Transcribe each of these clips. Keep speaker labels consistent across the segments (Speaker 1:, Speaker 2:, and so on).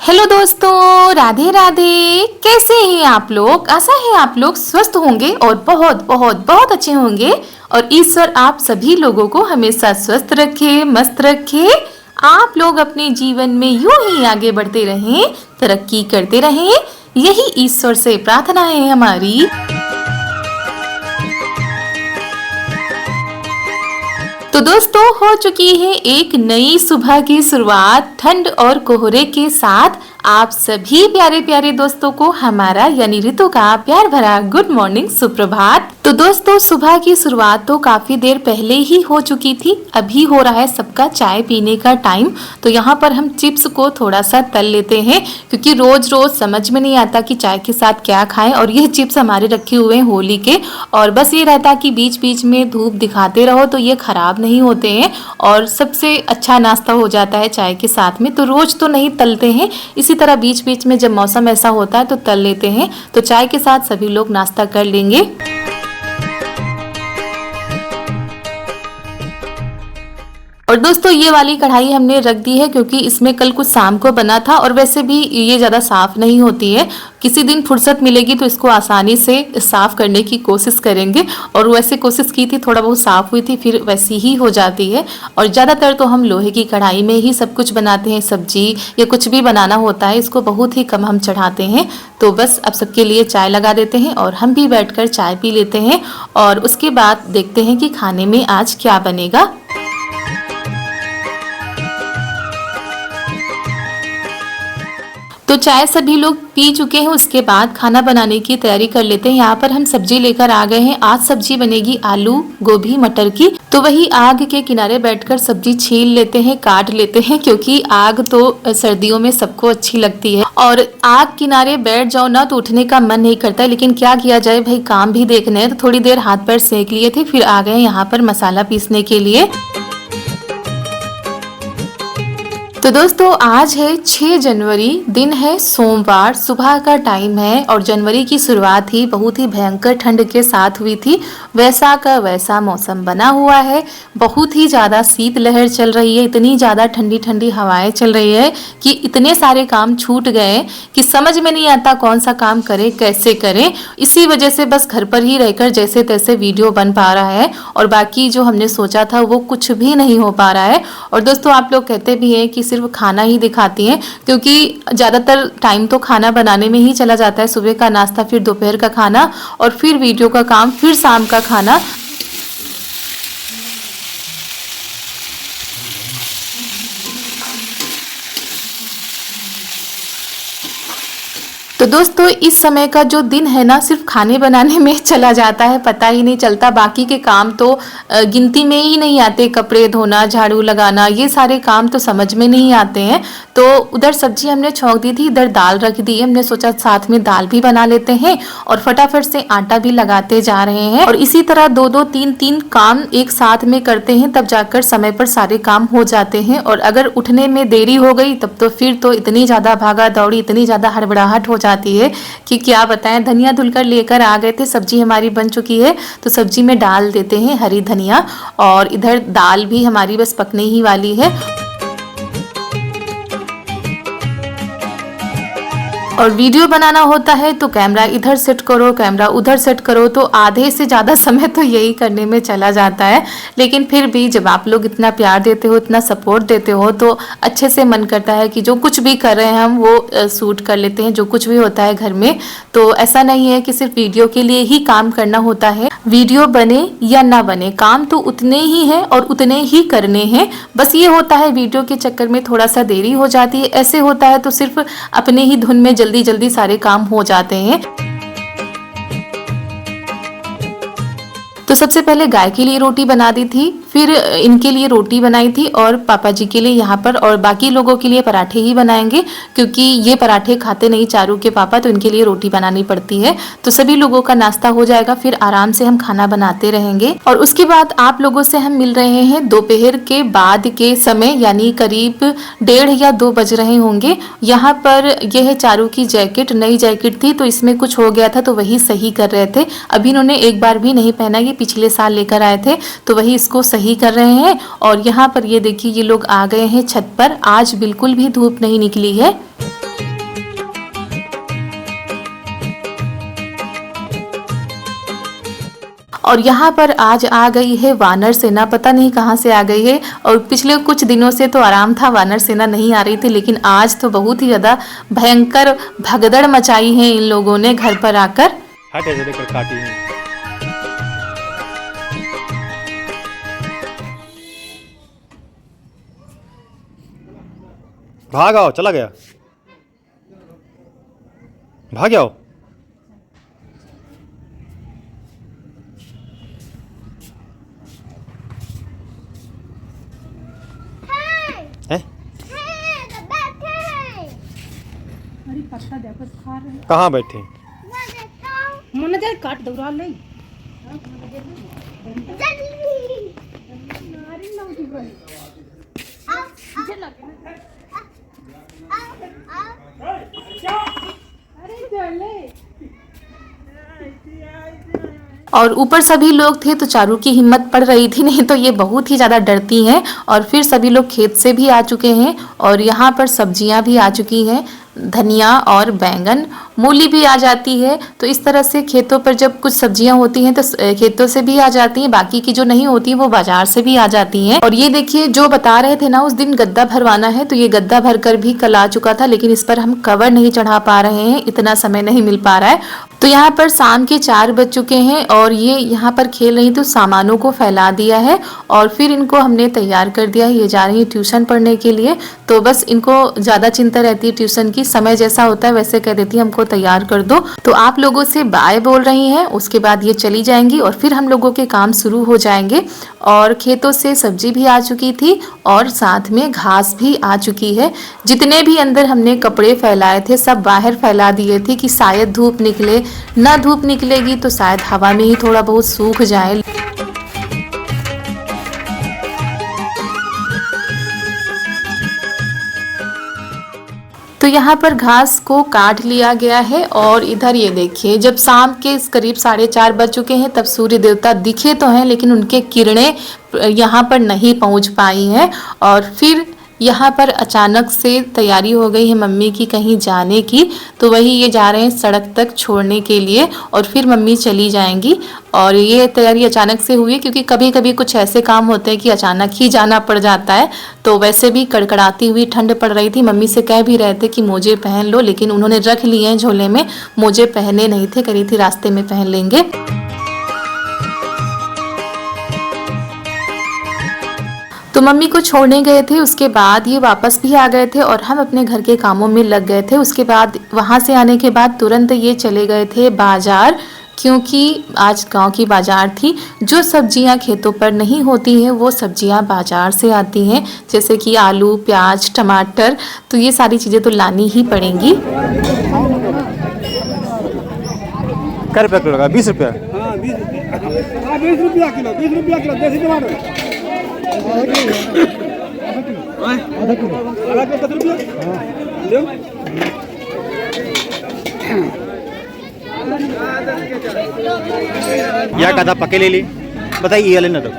Speaker 1: Hello दोस्तों, राधे राधे। कैसे हैं आप लोग? आशा है आप लोग स्वस्थ होंगे और बहुत बहुत बहुत अच्छे होंगे। और ईश्वर आप सभी लोगों को हमेशा स्वस्थ रखे, मस्त रखे। आप लोग अपने जीवन में यूं ही आगे बढ़ते रहें, तरक्की करते रहें, यही ईश्वर से प्रार्थना है हमारी। तो दोस्तों, हो चुकी है एक नई सुबह की शुरुआत ठंड और कोहरे के साथ। आप सभी प्यारे प्यारे दोस्तों को हमारा यानी ऋतु का प्यार भरा गुड मॉर्निंग, सुप्रभात। तो दोस्तों, सुबह की शुरुआत तो काफी देर पहले ही हो चुकी थी। अभी हो रहा है सबका चाय पीने का टाइम। तो यहाँ पर हम चिप्स को थोड़ा सा तल लेते हैं, क्योंकि रोज रोज समझ में नहीं आता कि चाय के साथ क्या खाएं। और ये चिप्स हमारे रखे हुए हैं होली के, और बस ये रहता कि बीच बीच में धूप दिखाते रहो तो ये खराब नहीं होते हैं और सबसे अच्छा नाश्ता हो जाता है चाय के साथ में। तो रोज तो नहीं तलते हैं, इसी तरह बीच बीच में जब मौसम ऐसा होता है तो तल लेते हैं। तो चाय के साथ सभी लोग नाश्ता कर लेंगे। और दोस्तों, ये वाली कढ़ाई हमने रख दी है क्योंकि इसमें कल कुछ शाम को बना था, और वैसे भी ये ज़्यादा साफ़ नहीं होती है। किसी दिन फुर्सत मिलेगी तो इसको आसानी से साफ़ करने की कोशिश करेंगे। और वैसे कोशिश की थी, थोड़ा बहुत साफ़ हुई थी, फिर वैसी ही हो जाती है। और ज़्यादातर तो हम लोहे की कढ़ाई में ही सब कुछ बनाते हैं। सब्जी या कुछ भी बनाना होता है, इसको बहुत ही कम हम चढ़ाते हैं। तो बस अब सबके लिए चाय लगा देते हैं और हम भी बैठकर चाय पी लेते हैं। और उसके बाद देखते हैं कि खाने में आज क्या बनेगा। तो चाय सभी लोग पी चुके हैं, उसके बाद खाना बनाने की तैयारी कर लेते हैं। यहाँ पर हम सब्जी लेकर आ गए हैं। आज सब्जी बनेगी आलू गोभी मटर की। तो वही आग के किनारे बैठकर सब्जी छील लेते हैं, काट लेते हैं, क्योंकि आग तो सर्दियों में सबको अच्छी लगती है। और आग किनारे बैठ जाओ ना तो उठने का मन नहीं करता है, लेकिन क्या किया जाए भाई, काम भी देखने हैं। तो थोड़ी देर हाथ पैर सेक लिए थे, फिर आ गए यहाँ पर मसाला पीसने के लिए। तो दोस्तों, आज है 6 जनवरी, दिन है सोमवार, सुबह का टाइम है। और जनवरी की शुरुआत ही बहुत ही भयंकर ठंड के साथ हुई थी। वैसा का वैसा मौसम बना हुआ है। बहुत ही ज़्यादा शीतलहर चल रही है, इतनी ज़्यादा ठंडी ठंडी हवाएं चल रही है कि इतने सारे काम छूट गए कि समझ में नहीं आता कौन सा काम करें, कैसे करें। इसी वजह से बस घर पर ही रहकर जैसे तैसे वीडियो बन पा रहा है, और बाकी जो हमने सोचा था वो कुछ भी नहीं हो पा रहा है। और दोस्तों, आप लोग कहते भी हैं कि सिर्फ खाना ही दिखाती हैं, क्योंकि ज़्यादातर टाइम तो खाना बनाने में ही चला जाता है। सुबह का नाश्ता, फिर दोपहर का खाना, और फिर वीडियो का काम, फिर शाम का खाना। तो दोस्तों, इस समय का जो दिन है ना, सिर्फ खाने बनाने में चला जाता है, पता ही नहीं चलता। बाकी के काम तो गिनती में ही नहीं आते। कपड़े धोना, झाड़ू लगाना, ये सारे काम तो समझ में नहीं आते हैं। तो उधर सब्जी हमने छौंक दी थी, इधर दाल रख दी है। हमने सोचा साथ में दाल भी बना लेते हैं, और फटाफट से आटा भी लगाते जा रहे हैं। और इसी तरह 2-2, 3-3 काम एक साथ में करते हैं, तब जाकर समय पर सारे काम हो जाते हैं। और अगर उठने में देरी हो गई तब तो फिर तो इतनी ज़्यादा भागा दौड़ी, इतनी ज़्यादा हड़बड़ाहट हो जाती है कि क्या बताएं। धनिया धुलकर लेकर आ गए थे, सब्जी हमारी बन चुकी है, तो सब्जी में डाल देते हैं हरी धनिया। और इधर दाल भी हमारी बस पकने ही वाली है। और वीडियो बनाना होता है तो कैमरा इधर सेट करो, कैमरा उधर सेट करो, तो आधे से ज़्यादा समय तो यही करने में चला जाता है। लेकिन फिर भी जब आप लोग इतना प्यार देते हो, इतना सपोर्ट देते हो, तो अच्छे से मन करता है कि जो कुछ भी कर रहे हैं हम वो शूट कर लेते हैं, जो कुछ भी होता है घर में। तो ऐसा नहीं है कि सिर्फ वीडियो के लिए ही काम करना होता है। वीडियो बने या ना बने, काम तो उतने ही हैं और उतने ही करने हैं। बस ये होता है वीडियो के चक्कर में थोड़ा सा देरी हो जाती है। ऐसे होता है तो सिर्फ अपने ही धुन में जल्दी जल्दी सारे काम हो जाते हैं। तो सबसे पहले गाय के लिए रोटी बना दी थी, फिर इनके लिए रोटी बनाई थी, और पापा जी के लिए यहाँ पर, और बाकी लोगों के लिए पराठे ही बनाएंगे, क्योंकि ये पराठे खाते नहीं चारू के पापा, तो इनके लिए रोटी बनानी पड़ती है। तो सभी लोगों का नाश्ता हो जाएगा, फिर आराम से हम खाना बनाते रहेंगे। और उसके बाद आप लोगों से हम मिल रहे हैं दोपहर के बाद के समय, यानी करीब 1:30 या 2 बज रहे होंगे। यहाँ पर यह है चारू की जैकेट, नई जैकेट थी, तो इसमें कुछ हो गया था, तो वही सही कर रहे थे। अभी इन्होंने एक बार भी नहीं पहना, ये पिछले साल लेकर आए थे, तो वही इसको सही कर रहे हैं। और यहाँ पर ये देखिए, ये लोग आ गए हैं छत पर। आज बिल्कुल भी धूप नहीं निकली है। और यहाँ पर आज आ गई है वानर सेना, पता नहीं कहाँ से आ गई है। और पिछले कुछ दिनों से तो आराम था, वानर सेना नहीं आ रही थी, लेकिन आज तो बहुत ही ज़्यादा भयंकर भगदड़ मचाई है इन लोगों ने घर पर आकर।
Speaker 2: हट ऐसे देकर काटी है। भाग आओ, चला गया, भाग जाओ। है? कहाँ बैठे?
Speaker 3: काट दौड़ा ले
Speaker 1: और ऊपर सभी लोग थे तो चारू की हिम्मत पड़ रही थी, नहीं तो ये बहुत ही ज़्यादा डरती हैं। और फिर सभी लोग खेत से भी आ चुके हैं और यहाँ पर सब्जियाँ भी आ चुकी हैं, धनिया और बैंगन, मूली भी आ जाती है। तो इस तरह से खेतों पर जब कुछ सब्जियां होती हैं तो खेतों से भी आ जाती हैं, बाकी की जो नहीं होती है वो बाजार से भी आ जाती हैं। और ये देखिए जो बता रहे थे ना उस दिन गद्दा भरवाना है, तो ये गद्दा भरकर भी कल आ चुका था, लेकिन इस पर हम कवर नहीं चढ़ा पा रहे हैं, इतना समय नहीं मिल पा रहा है। तो यहाँ पर शाम के 4 बज चुके हैं और ये यहाँ पर खेल रही तो सामानों को फैला दिया है और फिर इनको हमने तैयार कर दिया है। ये जा रही है ट्यूशन पढ़ने के लिए, तो बस इनको ज़्यादा चिंता रहती है ट्यूशन की, समय जैसा होता है वैसे कह देती है हमको तैयार कर दो। तो आप लोगों से बाय बोल रही हैं, उसके बाद ये चली जाएंगी और फिर हम लोगों के काम शुरू हो जाएंगे। और खेतों से सब्जी भी आ चुकी थी और साथ में घास भी आ चुकी है। जितने भी अंदर हमने कपड़े फैलाए थे सब बाहर फैला दिए थे कि शायद धूप निकले, ना धूप निकलेगी तो शायद हवा में ही थोड़ा बहुत सूख जाए। तो यहाँ पर घास को काट लिया गया है और इधर ये देखिए जब शाम के करीब 4:30 बज चुके हैं तब सूर्य देवता दिखे तो हैं, लेकिन उनके किरणें यहाँ पर नहीं पहुँच पाई हैं। और फिर यहाँ पर अचानक से तैयारी हो गई है मम्मी की कहीं जाने की, तो वही ये जा रहे हैं सड़क तक छोड़ने के लिए और फिर मम्मी चली जाएंगी। और ये तैयारी अचानक से हुई क्योंकि कभी कभी कुछ ऐसे काम होते हैं कि अचानक ही जाना पड़ जाता है। तो वैसे भी कड़कड़ाती हुई ठंड पड़ रही थी, मम्मी से कह भी रहे थे कि मोजे पहन लो, लेकिन उन्होंने रख लिए हैं झोले में, मोजे पहने नहीं थे, करी थी रास्ते में पहन लेंगे। तो मम्मी को छोड़ने गए थे, उसके बाद ये वापस भी आ गए थे और हम अपने घर के कामों में लग गए थे। उसके बाद वहाँ से आने के बाद तुरंत ये चले गए थे बाजार, क्योंकि आज गांव की बाजार थी। जो सब्जियां खेतों पर नहीं होती हैं वो सब्जियां बाजार से आती हैं, जैसे कि आलू, प्याज, टमाटर, तो ये सारी चीज़ें तो लानी ही पड़ेंगी।
Speaker 2: क्या रुपया किलो लगा? 20 रुपया।
Speaker 4: हाँ 20 रुपया, 20 रुपया किलो, 20 रुपया किलो देसी टमाटर आधा किलो 10 रुपया। लो
Speaker 2: या कदा पके ले ली, बताइए ये लेना तो।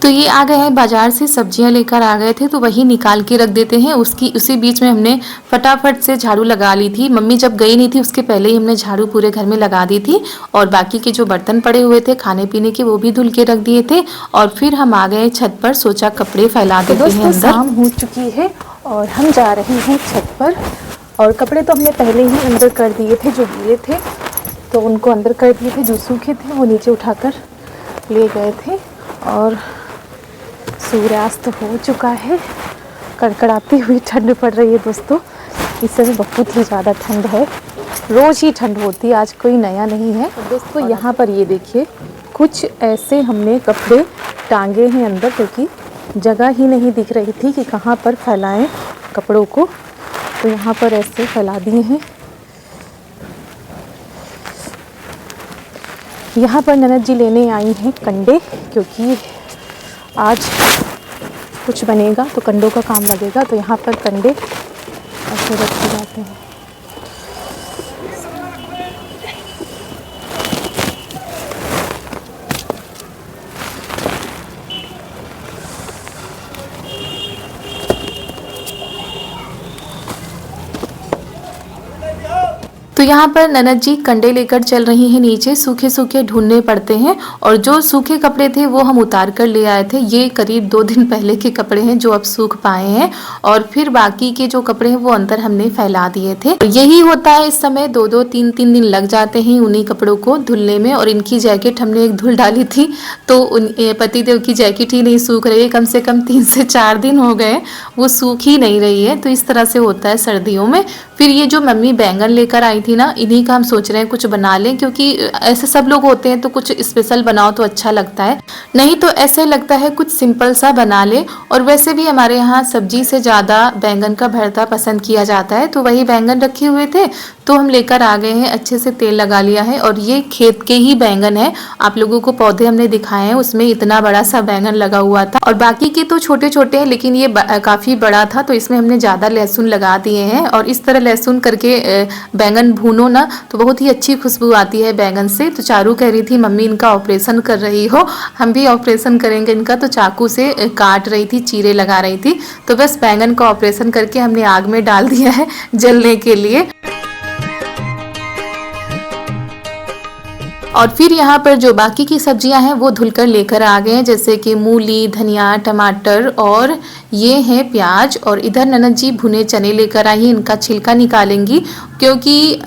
Speaker 2: तो ये आ गए हैं बाजार से, सब्जियां लेकर आ गए थे तो वही निकाल के रख देते हैं। उसी बीच में हमने फटाफट से झाड़ू लगा ली थी। मम्मी जब गई नहीं थी उसके पहले ही हमने झाड़ू पूरे घर में लगा दी थी और बाकी के जो बर्तन पड़े हुए थे खाने पीने के वो भी धुल के रख दिए थे। और फिर हम आ गए छत पर, सोचा कपड़े फैला देते हैं अंदर। शाम हो चुकी है और हम जा रहे हैं छत पर और कपड़े तो हमने पहले ही अंदर कर दिए थे, जो गीले थे तो उनको अंदर कर दिए थे, जो सूखे थे वो नीचे उठाकर ले गए थे। और सूर्यास्त हो चुका है, कड़कड़ाती हुई ठंड पड़ रही है दोस्तों। इस समय बहुत ही ज़्यादा ठंड है, रोज़ ही ठंड होती है, आज कोई नया नहीं है। तो दोस्तों यहाँ पर ये देखिए कुछ ऐसे हमने कपड़े टांगे हैं अंदर, क्योंकि जगह ही नहीं दिख रही थी कि कहाँ पर फैलाएं कपड़ों को, तो यहाँ पर ऐसे फैला दिए हैं। यहाँ पर ननद जी लेने आई हैं कंडे, क्योंकि आज कुछ बनेगा तो कंडों का काम लगेगा, तो यहाँ पर कंडे ऐसे रखे जाते हैं। तो यहाँ पर ननद जी कंडे लेकर चल रही हैं नीचे, सूखे सूखे ढूंढने पड़ते हैं और जो सूखे कपड़े थे वो हम उतार कर ले आए थे। ये करीब 2 दिन पहले के कपड़े हैं जो अब सूख पाए हैं और फिर बाकी के जो कपड़े हैं वो अंदर हमने फैला दिए थे। यही होता है, इस समय 2-2 3-3 दिन लग जाते हैं उन्हीं कपड़ों को धुलने में। और इनकी जैकेट हमने एक धुल डाली थी तो पतिदेव की जैकेट ही नहीं सूख रही है, कम से कम 3 से 4 दिन हो गए वो सूख ही नहीं रही है। तो इस तरह से होता है सर्दियों में। फिर ये जो मम्मी बैंगन लेकर आई थी ना, इन्हीं का हम सोच रहे हैं कुछ बना लें, क्योंकि ऐसे सब लोग होते हैं तो कुछ स्पेशल बनाओ तो अच्छा लगता है, नहीं तो ऐसे लगता है कुछ सिंपल सा बना ले। और वैसे भी हमारे यहाँ सब्जी से ज़्यादा बैंगन का भरता पसंद किया जाता है, तो वही बैंगन रखे हुए थे तो हम लेकर आ गए हैं। अच्छे से तेल लगा लिया है और ये खेत के ही बैंगन है। आप लोगों को पौधे हमने दिखाए हैं, उसमें इतना बड़ा सा बैंगन लगा हुआ था और बाकी के तो छोटे छोटे हैं, लेकिन ये काफ़ी बड़ा था तो इसमें हमने ज़्यादा लहसुन लगा दिए हैं। और इस तरह लहसुन करके बैंगन भूनो ना तो बहुत ही अच्छी खुशबू आती है बैंगन से। तो चारू कह रही थी मम्मी इनका ऑपरेशन कर रही हो, हम भी ऑपरेशन करेंगे इनका, तो चाकू से काट रही थी, चीरे लगा रही थी। तो बस बैंगन का ऑपरेशन करके हमने आग में डाल दिया है जलने के लिए। और फिर यहाँ पर जो बाकी की सब्जियां हैं वो धुलकर लेकर आ गए हैं, जैसे कि मूली, धनिया, टमाटर और ये है प्याज। और इधर ननद जी भुने चने लेकर आई हैं, इनका छिलका निकालेंगी क्योंकि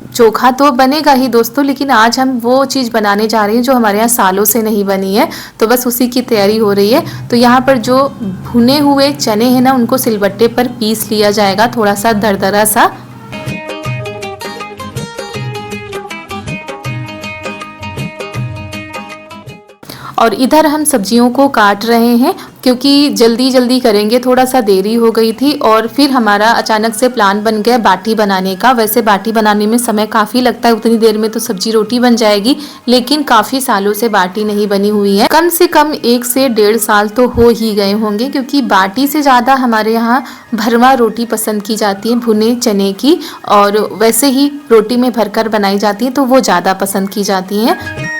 Speaker 2: चोखा तो बनेगा ही दोस्तों, लेकिन आज हम वो चीज़ बनाने जा रहे हैं जो हमारे यहाँ सालों से नहीं बनी है, तो बस उसी की तैयारी हो रही है। तो यहाँ पर जो भुने हुए चने हैं ना उनको सिलबट्टे पर पीस लिया जाएगा, थोड़ा सा दरदरा सा। और इधर हम सब्जियों को काट रहे हैं क्योंकि जल्दी जल्दी करेंगे, थोड़ा सा देरी हो गई थी। और फिर हमारा अचानक से प्लान बन गया बाटी बनाने का। वैसे बाटी बनाने में समय काफ़ी लगता है, उतनी देर में तो सब्जी रोटी बन जाएगी, लेकिन काफ़ी सालों से बाटी नहीं बनी हुई है। कम से कम 1 से 1.5 साल तो हो ही गए होंगे, क्योंकि बाटी से ज़्यादा हमारे यहाँ भरवा रोटी पसंद की जाती है, भुने चने की। और वैसे ही रोटी में भरकर बनाई जाती है तो वो ज़्यादा पसंद की जाती हैं।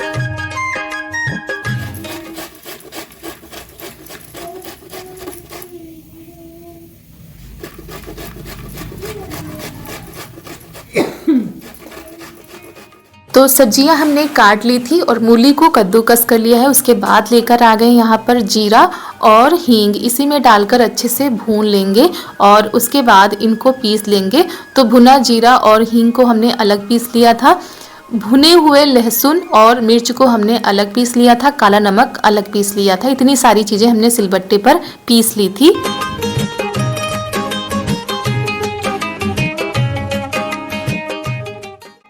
Speaker 2: तो सब्जियां हमने काट ली थी और मूली को कद्दूकस कर लिया है। उसके बाद लेकर आ गए यहाँ पर जीरा और हींग, इसी में डालकर अच्छे से भून लेंगे और उसके बाद इनको पीस लेंगे। तो भुना जीरा और हींग को हमने अलग पीस लिया था, भुने हुए लहसुन और मिर्च को हमने अलग पीस लिया था, काला नमक अलग पीस लिया था। इतनी सारी चीज़ें हमने सिलबट्टे पर पीस ली थी।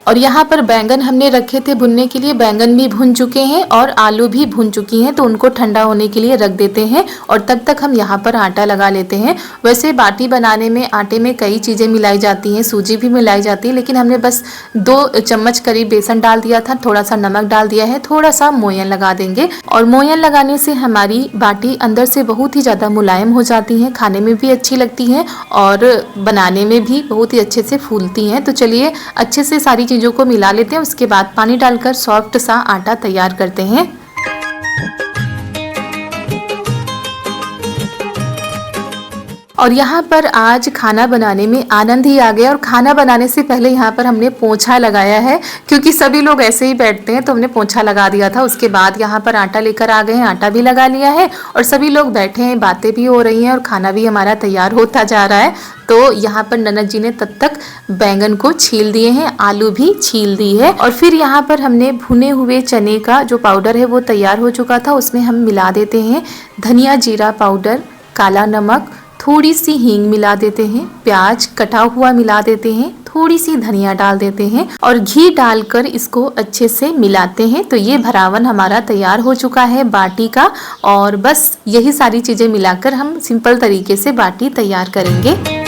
Speaker 2: और यहाँ पर बैंगन हमने रखे थे भुनने के लिए, बैंगन भी भुन चुके हैं और आलू भी भुन चुकी हैं, तो उनको ठंडा होने के लिए रख देते हैं। और तब तक हम यहाँ पर आटा लगा लेते हैं। वैसे बाटी बनाने में आटे में कई चीज़ें मिलाई जाती हैं, सूजी भी मिलाई जाती है, लेकिन हमने बस 2 चम्मच करीब बेसन डाल दिया था, थोड़ा सा नमक डाल दिया है, थोड़ा सा मोयन लगा देंगे। और मोयन लगाने से हमारी बाटी अंदर से बहुत ही ज़्यादा मुलायम हो जाती हैं, खाने में भी अच्छी लगती हैं और बनाने में भी बहुत ही अच्छे से फूलती हैं। तो चलिए अच्छे से सारी चीज़ों को मिला लेते हैं, उसके बाद पानी डालकर सॉफ्ट सा आटा तैयार करते हैं। और यहाँ पर आज खाना बनाने में आनंद ही आ गया। और खाना बनाने से पहले यहाँ पर हमने पोंछा लगाया है, क्योंकि सभी लोग ऐसे ही बैठते हैं तो हमने पोंछा लगा दिया था। उसके बाद यहाँ पर आटा लेकर आ गए हैं, आटा भी लगा लिया है और सभी लोग बैठे हैं, बातें भी हो रही हैं और खाना भी हमारा तैयार होता जा रहा है। तो यहाँ पर ननद जी ने तब तक बैंगन को छील दिए हैं, आलू भी छील दी है। और फिर यहाँ पर हमने भुने हुए चने का जो पाउडर है वो तैयार हो चुका था, उसमें हम मिला देते हैं धनिया जीरा पाउडर, काला नमक, थोड़ी सी हींग मिला देते हैं, प्याज कटा हुआ मिला देते हैं, थोड़ी सी धनिया डाल देते हैं और घी डालकर इसको अच्छे से मिलाते हैं। तो ये भरावन हमारा तैयार हो चुका है बाटी का। और बस यही सारी चीज़ें मिलाकर हम सिंपल तरीके से बाटी तैयार करेंगे।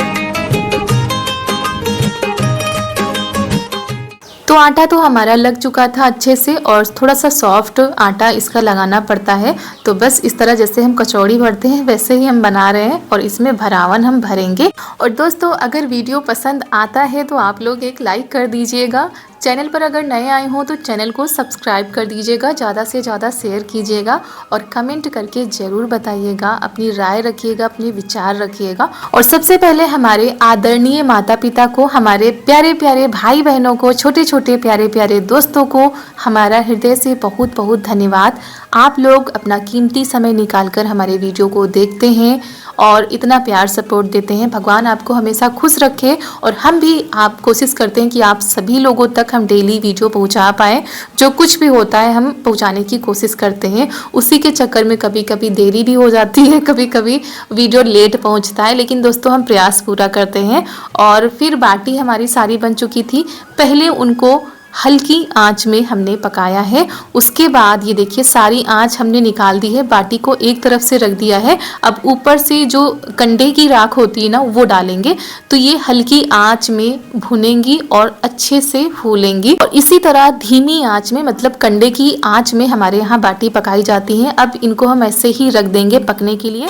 Speaker 2: तो आटा तो हमारा लग चुका था अच्छे से और थोड़ा सा सॉफ्ट आटा इसका लगाना पड़ता है। तो बस इस तरह जैसे हम कचौड़ी भरते हैं वैसे ही हम बना रहे हैं और इसमें भरावन हम भरेंगे। और दोस्तों अगर वीडियो पसंद आता है तो आप लोग एक लाइक कर दीजिएगा, चैनल पर अगर नए आए हों तो चैनल को सब्सक्राइब कर दीजिएगा, ज़्यादा से ज़्यादा शेयर कीजिएगा और कमेंट करके ज़रूर बताइएगा, अपनी राय रखिएगा, अपने विचार रखिएगा। और सबसे पहले हमारे आदरणीय माता पिता को, हमारे प्यारे प्यारे भाई बहनों को, छोटे छोटे प्यारे प्यारे दोस्तों को हमारा हृदय से बहुत बहुत धन्यवाद। आप लोग अपना कीमती समय निकालकर हमारे वीडियो को देखते हैं और इतना प्यार सपोर्ट देते हैं। भगवान आपको हमेशा खुश रखे और हम भी आप कोशिश करते हैं कि आप सभी लोगों तक हम डेली वीडियो पहुंचा पाएँ। जो कुछ भी होता है हम पहुंचाने की कोशिश करते हैं। उसी के चक्कर में कभी कभी देरी भी हो जाती है, कभी कभी वीडियो लेट पहुंचता है, लेकिन दोस्तों हम प्रयास पूरा करते हैं। और फिर बाटी हमारी सारी बन चुकी थी। पहले उनको हल्की आंच में हमने पकाया है, उसके बाद ये देखिए सारी आंच हमने निकाल दी है, बाटी को एक तरफ से रख दिया है। अब ऊपर से जो कंडे की राख होती है ना वो डालेंगे, तो ये हल्की आंच में भुनेंगी और अच्छे से फूलेंगी। और इसी तरह धीमी आंच में, मतलब कंडे की आंच में हमारे यहाँ बाटी पकाई जाती है। अब इनको हम ऐसे ही रख देंगे पकने के लिए।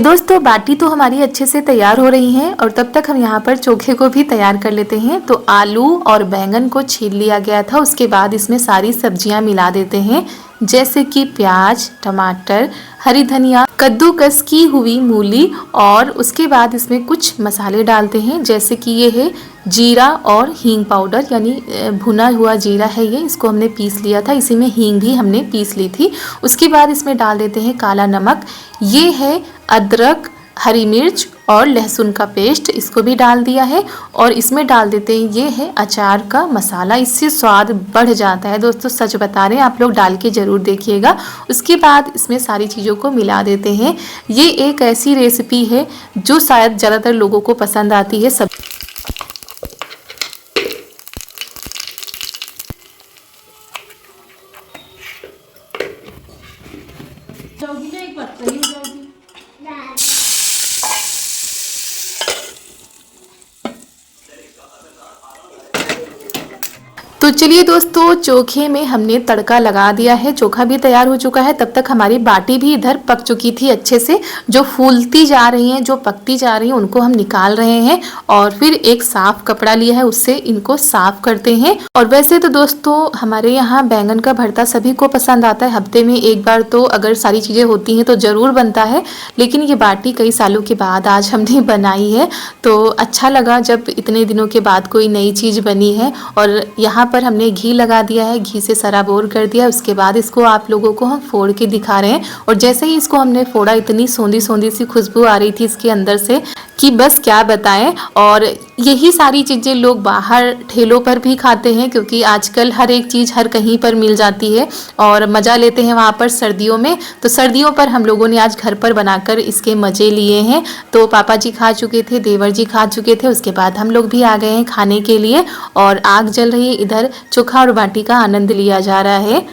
Speaker 2: दोस्तों बाटी तो हमारी अच्छे से तैयार हो रही हैं और तब तक हम यहाँ पर चोखे को भी तैयार कर लेते हैं। तो आलू और बैंगन को छील लिया गया था, उसके बाद इसमें सारी सब्जियां मिला देते हैं, जैसे कि प्याज, टमाटर, हरी धनिया, कद्दूकस की हुई मूली और उसके बाद इसमें कुछ मसाले डालते हैं, जैसे कि ये है जीरा और हींग पाउडर, यानी भुना हुआ जीरा है ये, इसको हमने पीस लिया था, इसी में हींग भी हमने पीस ली थी। उसके बाद इसमें डाल देते हैं काला नमक, ये है अदरक, हरी मिर्च और लहसुन का पेस्ट, इसको भी डाल दिया है। और इसमें डाल देते हैं ये है अचार का मसाला, इससे स्वाद बढ़ जाता है दोस्तों, सच बता रहे हैं, आप लोग डाल के ज़रूर देखिएगा। उसके बाद इसमें सारी चीज़ों को मिला देते हैं। ये एक ऐसी रेसिपी है जो शायद ज़्यादातर लोगों को पसंद आती है। सब तो चलिए दोस्तों, चोखे में हमने तड़का लगा दिया है, चोखा भी तैयार हो चुका है। तब तक हमारी बाटी भी इधर पक चुकी थी अच्छे से। जो फूलती जा रही हैं, जो पकती जा रही हैं, उनको हम निकाल रहे हैं और फिर एक साफ कपड़ा लिया है, उससे इनको साफ करते हैं। और वैसे तो दोस्तों हमारे यहाँ बैंगन का भरता सभी को पसंद आता है, हफ्ते में एक बार तो अगर सारी चीज़ें होती हैं तो ज़रूर बनता है। लेकिन ये बाटी कई सालों के बाद आज हमने बनाई है, तो अच्छा लगा जब इतने दिनों के बाद कोई नई चीज़ बनी है। और यहाँ पर हमने घी लगा दिया है, घी से सराबोर कर दिया। उसके बाद इसको आप लोगों को हम फोड़ के दिखा रहे हैं। और जैसे ही इसको हमने फोड़ा, इतनी सौंधी सौंधी सी खुशबू आ रही थी इसके अंदर से कि बस क्या बताएं। और यही सारी चीज़ें लोग बाहर ठेलों पर भी खाते हैं, क्योंकि आजकल हर एक चीज़ हर कहीं पर मिल जाती है और मज़ा लेते हैं वहाँ पर सर्दियों में। तो सर्दियों पर हम लोगों ने आज घर पर बनाकर इसके मज़े लिए हैं। तो पापा जी खा चुके थे, देवर जी खा चुके थे, उसके बाद हम लोग भी आ गए हैं खाने के लिए। और आग जल रही है, इधर चोखा और बाटी का आनंद लिया जा रहा है।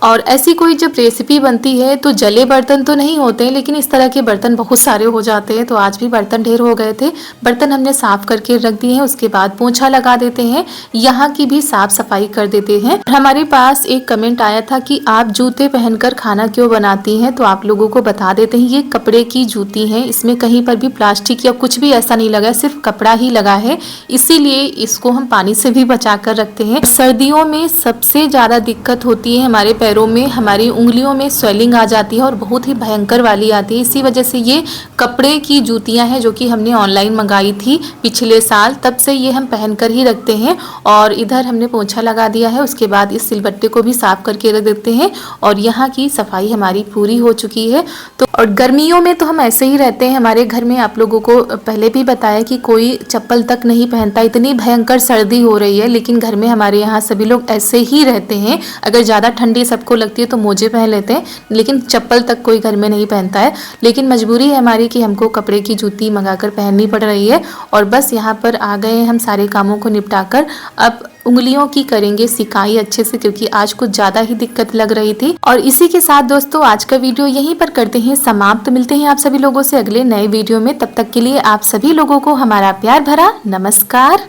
Speaker 2: और ऐसी कोई जब रेसिपी बनती है तो जले बर्तन तो नहीं होते हैं, लेकिन इस तरह के बर्तन बहुत सारे हो जाते हैं। तो आज भी बर्तन ढेर हो गए थे, बर्तन हमने साफ करके रख दिए हैं। उसके बाद पोंछा लगा देते हैं, यहाँ की भी साफ सफाई कर देते हैं। हमारे पास एक कमेंट आया था कि आप जूते पहनकर खाना क्यों बनाती हैं, तो आप लोगों को बता देते हैं, ये कपड़े की जूती है, इसमें कहीं पर भी प्लास्टिक या कुछ भी ऐसा नहीं लगा है, सिर्फ कपड़ा ही लगा है, इसीलिए इसको हम पानी से भी बचा कर रखते हैं। सर्दियों में सबसे ज़्यादा दिक्कत होती है हमारे पैरों में, हमारी उंगलियों में स्वेलिंग आ जाती है और बहुत ही भयंकर वाली आती है। इसी वजह से ये कपड़े की जूतियां हैं जो कि हमने ऑनलाइन मंगाई थी पिछले साल, तब से ये हम पहनकर ही रखते हैं। और इधर हमने पोंछा लगा दिया है, उसके बाद इस सिलबट्टे को भी साफ करके रख देते हैं। और यहाँ की सफाई हमारी पूरी हो चुकी है। तो और गर्मियों में तो हम ऐसे ही रहते हैं। हमारे घर में आप लोगों को पहले भी बताया कि कोई चप्पल तक नहीं पहनता, इतनी भयंकर सर्दी हो रही है, लेकिन घर में हमारे यहाँ सभी लोग ऐसे ही रहते हैं। अगर ज़्यादा ठंडी सबको लगती है तो मोजे पहन लेते हैं, लेकिन चप्पल तक कोई घर में नहीं पहनता है। लेकिन मजबूरी है हमारी कि हमको कपड़े की जूती मंगाकर पहननी पड़ रही है। और बस यहाँ पर आ गए हैं हम सारे कामों को निपटाकर। अब उंगलियों की करेंगे सिकाई अच्छे से, क्योंकि आज कुछ ज़्यादा ही दिक्कत लग रही थी। और इसी के साथ दोस्तों आज का वीडियो यहीं पर करते हैं समाप्त। मिलते हैं आप सभी लोगों से अगले नए वीडियो में, तब तक के लिए आप सभी लोगों को हमारा प्यार भरा नमस्कार।